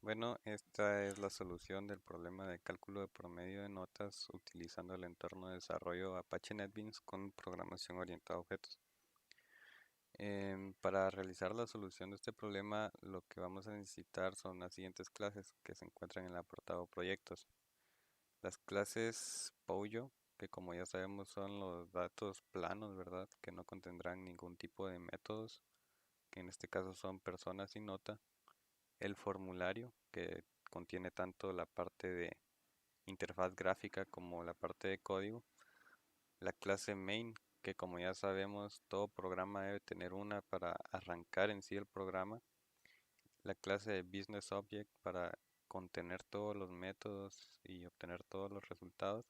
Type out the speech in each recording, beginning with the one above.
Bueno, esta es la solución del problema de cálculo de promedio de notas utilizando el entorno de desarrollo Apache NetBeans con programación orientada a objetos. Para realizar la solución de este problema, lo que vamos a necesitar son las siguientes clases que se encuentran en el apartado proyectos. Las clases Pouyo, que como ya sabemos son los datos planos, ¿verdad? Que no contendrán ningún tipo de métodos, que en este caso son personas y nota. El formulario, que contiene tanto la parte de interfaz gráfica como la parte de código. La clase main, que como ya sabemos, todo programa debe tener una para arrancar en sí el programa. La clase de business object para contener todos los métodos y obtener todos los resultados.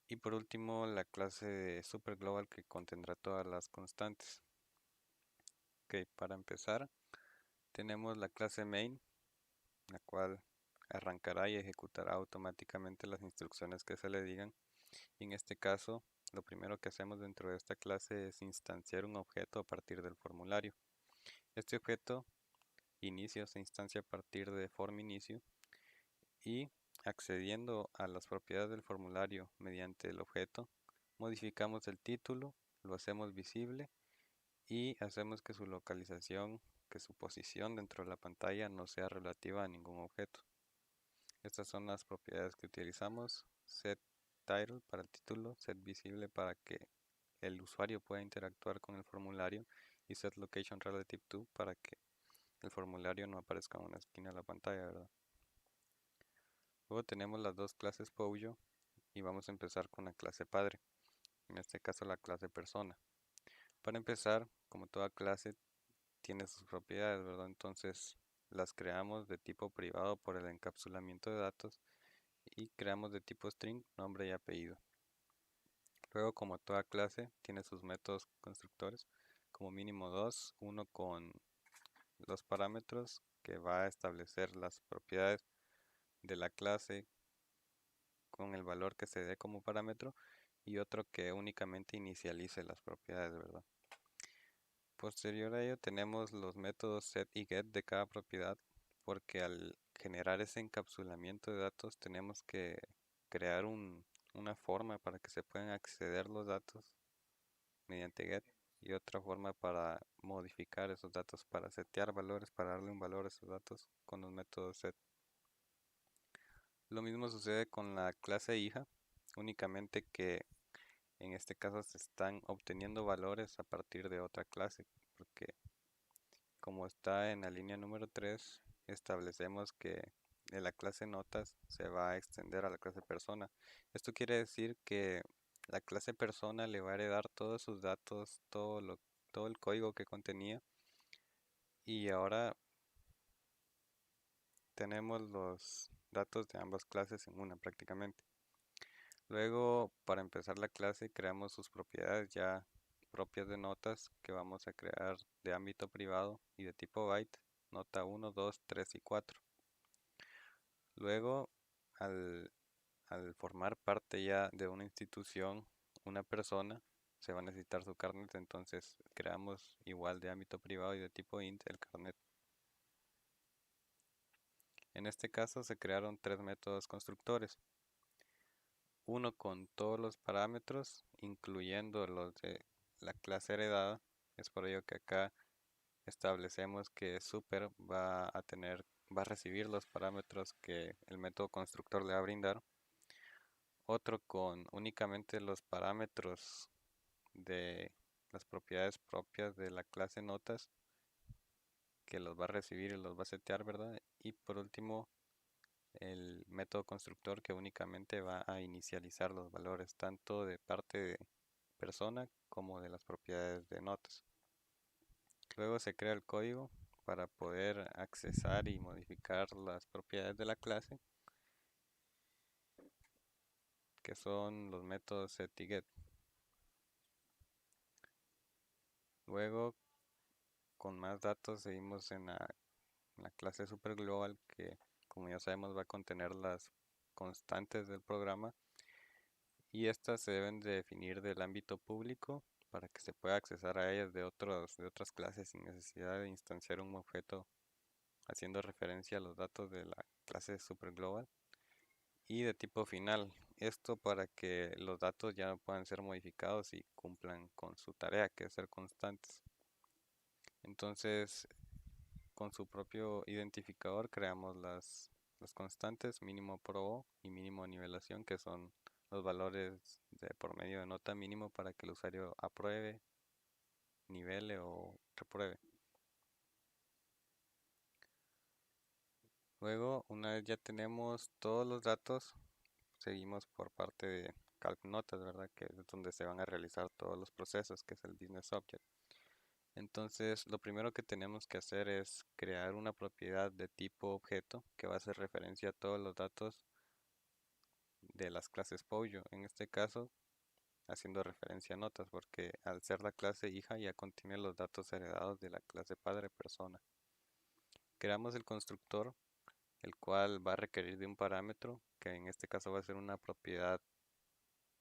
Y por último, la clase de super global que contendrá todas las constantes. Ok, para empezar, tenemos la clase main, la cual arrancará y ejecutará automáticamente las instrucciones que se le digan. Y en este caso, lo primero que hacemos dentro de esta clase es instanciar un objeto a partir del formulario. Este objeto inicio se instancia a partir de form inicio y accediendo a las propiedades del formulario mediante el objeto, modificamos el título, lo hacemos visible y hacemos que su localización, que su posición dentro de la pantalla no sea relativa a ningún objeto. Estas son las propiedades que utilizamos. Set title para el título, set visible para que el usuario pueda interactuar con el formulario y set location relative to para que el formulario no aparezca en una esquina de la pantalla, ¿verdad? Luego tenemos las dos clases Pouyo y vamos a empezar con la clase padre, en este caso la clase persona. Para empezar, como toda clase tiene sus propiedades, ¿verdad? Entonces las creamos de tipo privado por el encapsulamiento de datos y creamos de tipo string nombre y apellido. Luego, como toda clase, tiene sus métodos constructores, como mínimo dos, uno con los parámetros que va a establecer las propiedades de la clase con el valor que se dé como parámetro y otro que únicamente inicialice las propiedades, ¿verdad? Posterior a ello tenemos los métodos set y get de cada propiedad porque al generar ese encapsulamiento de datos tenemos que crear una forma para que se puedan acceder los datos mediante get y otra forma para modificar esos datos, para setear valores, para darle un valor a esos datos con los métodos set. Lo mismo sucede con la clase hija, únicamente que en este caso se están obteniendo valores a partir de otra clase, porque como está en la línea número 3 establecemos que de la clase notas se va a extender a la clase persona. Esto quiere decir que la clase persona le va a heredar todos sus datos, todo el código que contenía y ahora tenemos los datos de ambas clases en una prácticamente. Luego, para empezar la clase, creamos sus propiedades ya propias de notas que vamos a crear de ámbito privado y de tipo byte, nota 1, 2, 3 y 4. Luego, al, al formar parte ya de una institución, una persona, se va a necesitar su carnet, entonces creamos igual de ámbito privado y de tipo int el carnet. En este caso se crearon tres métodos constructores. Uno con todos los parámetros, incluyendo los de la clase heredada. Es por ello que acá establecemos que super va a recibir los parámetros que el método constructor le va a brindar. Otro con únicamente los parámetros de las propiedades propias de la clase notas, que los va a recibir y los va a setear, ¿verdad? Y por último, el método constructor que únicamente va a inicializar los valores tanto de parte de persona como de las propiedades de notas. Luego se crea el código para poder accesar y modificar las propiedades de la clase, que son los métodos set y get. Luego, con más datos, seguimos en la clase super global que, como ya sabemos, va a contener las constantes del programa y estas se deben de definir del ámbito público para que se pueda accesar a ellas de otras clases sin necesidad de instanciar un objeto haciendo referencia a los datos de la clase superglobal y de tipo final. Esto para que los datos ya no puedan ser modificados y cumplan con su tarea, que es ser constantes. Entonces, con su propio identificador creamos las constantes mínimo probo y mínimo nivelación, que son los valores de por medio de nota mínimo para que el usuario apruebe, nivele o repruebe. Luego, una vez ya tenemos todos los datos, seguimos por parte de Calc Notas, ¿verdad? Que es donde se van a realizar todos los procesos, que es el Business Object. Entonces, lo primero que tenemos que hacer es crear una propiedad de tipo objeto que va a hacer referencia a todos los datos de las clases Pollo. En este caso, haciendo referencia a notas, porque al ser la clase hija ya contiene los datos heredados de la clase padre persona. Creamos el constructor, el cual va a requerir de un parámetro, que en este caso va a ser una propiedad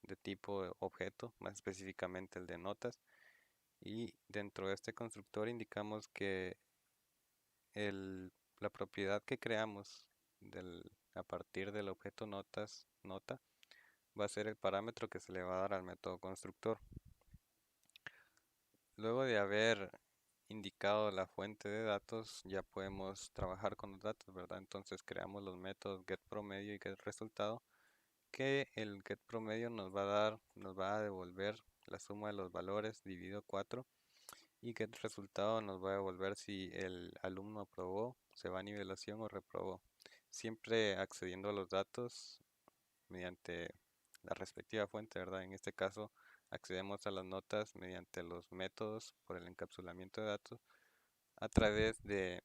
de tipo objeto, más específicamente el de notas. Y dentro de este constructor indicamos que la propiedad que creamos a partir del objeto nota, va a ser el parámetro que se le va a dar al método constructor. Luego de haber indicado la fuente de datos, ya podemos trabajar con los datos, ¿verdad? Entonces creamos los métodos getPromedio y getResultado, que el getPromedio nos va a devolver la suma de los valores dividido 4 y getResultado nos va a devolver si el alumno aprobó, se va a nivelación o reprobó, siempre accediendo a los datos mediante la respectiva fuente, ¿verdad? En este caso, accedemos a las notas mediante los métodos por el encapsulamiento de datos a través de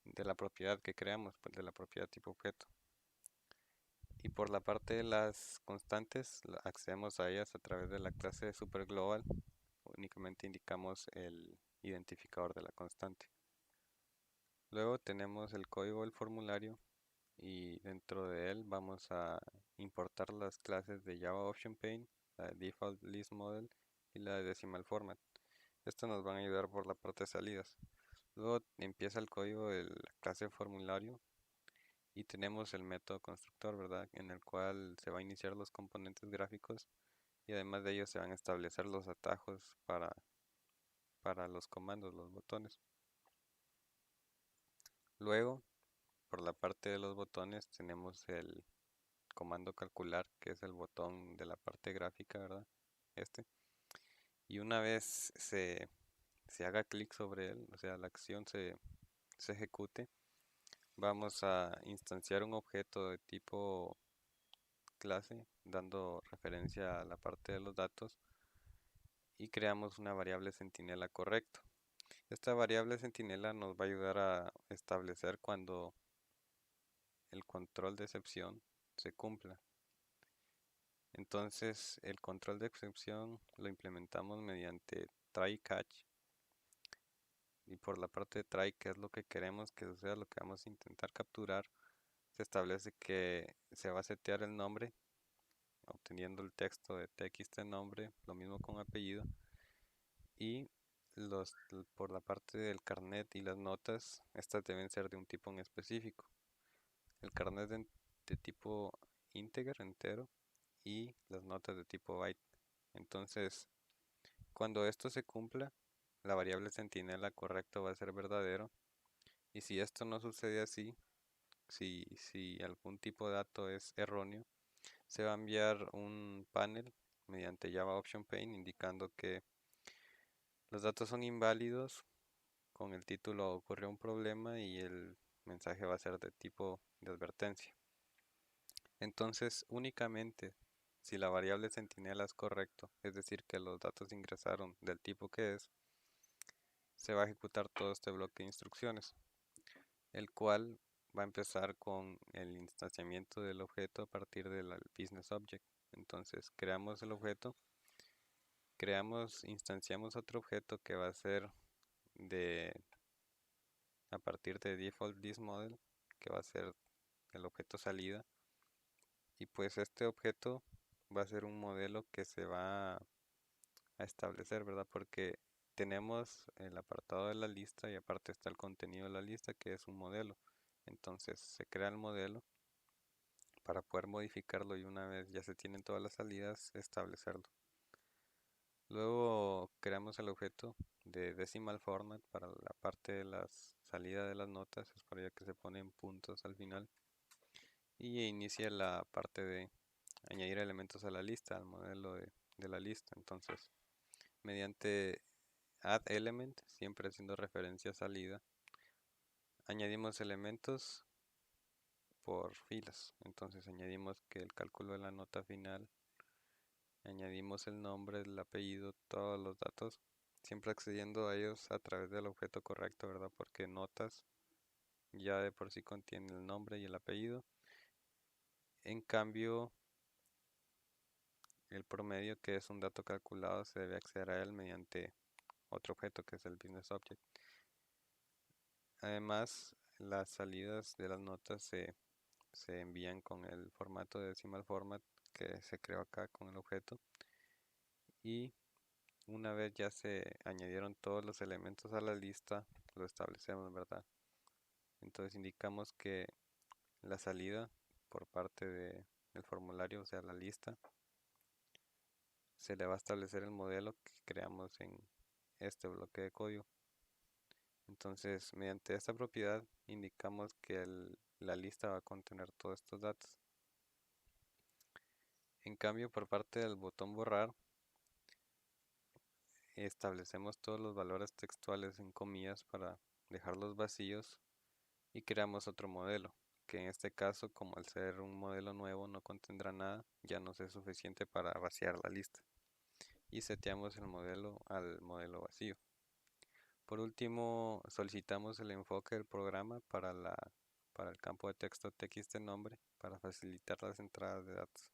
la propiedad que creamos, pues de la propiedad tipo objeto. Y por la parte de las constantes, accedemos a ellas a través de la clase superglobal. Únicamente indicamos el identificador de la constante. Luego tenemos el código del formulario y dentro de él vamos a importar las clases de Java Option Pane, la de Default List Model y la de Decimal Format. Estas nos van a ayudar por la parte de salidas. Luego empieza el código de la clase formulario y tenemos el método constructor, ¿verdad? En el cual se va a iniciar los componentes gráficos y además de ellos se van a establecer los atajos para los comandos, los botones. Luego, por la parte de los botones tenemos el comando calcular, que es el botón de la parte gráfica, ¿verdad? Este. Y una vez se haga clic sobre él, o sea, la acción se ejecute, vamos a instanciar un objeto de tipo clase, dando referencia a la parte de los datos, y creamos una variable centinela correcto. Esta variable centinela nos va a ayudar a establecer cuando el control de excepción se cumpla. Entonces, el control de excepción lo implementamos mediante try catch. Y por la parte de try, que es lo que queremos que suceda, lo que vamos a intentar capturar, se establece que se va a setear el nombre, obteniendo el texto de txt nombre, lo mismo con apellido. Y por la parte del carnet y las notas, estas deben ser de un tipo en específico. El carnet de tipo integer, entero, y las notas de tipo byte. Entonces, cuando esto se cumpla, la variable centinela correcto va a ser verdadero. Y si esto no sucede así, si algún tipo de dato es erróneo, se va a enviar un panel mediante Java Option Pane indicando que los datos son inválidos. Con el título ocurrió un problema y el mensaje va a ser de tipo de advertencia. Entonces, únicamente si la variable centinela es correcto, es decir, que los datos ingresaron del tipo que es, se va a ejecutar todo este bloque de instrucciones, el cual va a empezar con el instanciamiento del objeto a partir del business object. Entonces, creamos el objeto, instanciamos otro objeto que va a ser de a partir de default list model, que va a ser el objeto salida. Y pues este objeto va a ser un modelo que se va a establecer, ¿verdad? Porque tenemos el apartado de la lista y aparte está el contenido de la lista que es un modelo. Entonces se crea el modelo para poder modificarlo y una vez ya se tienen todas las salidas, establecerlo. Luego creamos el objeto de decimal format para la parte de la salida de las notas, es para ello que se ponen puntos al final. Y inicia la parte de añadir elementos a la lista, al modelo de la lista. Entonces, mediante add element, siempre haciendo referencia a salida, añadimos elementos por filas. Entonces añadimos que el cálculo de la nota final, añadimos el nombre, el apellido, todos los datos, siempre accediendo a ellos a través del objeto correcto, ¿verdad? Porque notas ya de por sí contiene el nombre y el apellido. En cambio, el promedio, que es un dato calculado, se debe acceder a él mediante otro objeto que es el business object. Además, las salidas de las notas se envían con el formato de decimal format que se creó acá con el objeto. Y una vez ya se añadieron todos los elementos a la lista, lo establecemos, ¿verdad? Entonces indicamos que la salida por parte del formulario, o sea, la lista, se le va a establecer el modelo que creamos en este bloque de código. Entonces, mediante esta propiedad indicamos que la lista va a contener todos estos datos. En cambio, por parte del botón borrar, establecemos todos los valores textuales en comillas para dejarlos vacíos y creamos otro modelo, que en este caso, como al ser un modelo nuevo no contendrá nada, ya nos es suficiente para vaciar la lista. Y seteamos el modelo al modelo vacío. Por último, solicitamos el enfoque del programa para el campo de texto txt nombre para facilitar las entradas de datos.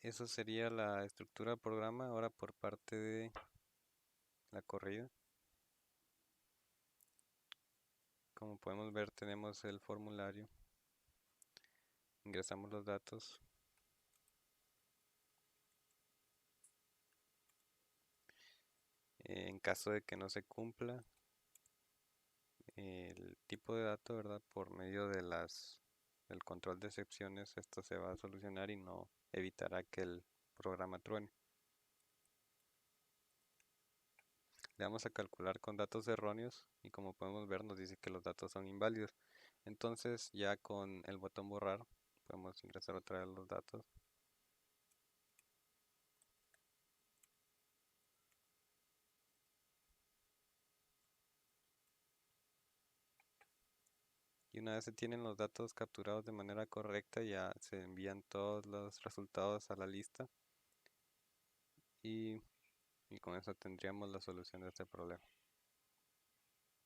Eso sería la estructura del programa. Ahora por parte de la corrida. Como podemos ver, tenemos el formulario. Ingresamos los datos. En caso de que no se cumpla el tipo de dato, ¿verdad? Por medio de del control de excepciones, esto se va a solucionar y no evitará que el programa truene. Le vamos a calcular con datos erróneos y como podemos ver nos dice que los datos son inválidos. Entonces ya con el botón borrar podemos ingresar otra vez los datos. Y una vez se tienen los datos capturados de manera correcta, ya se envían todos los resultados a la lista y con eso tendríamos la solución de este problema.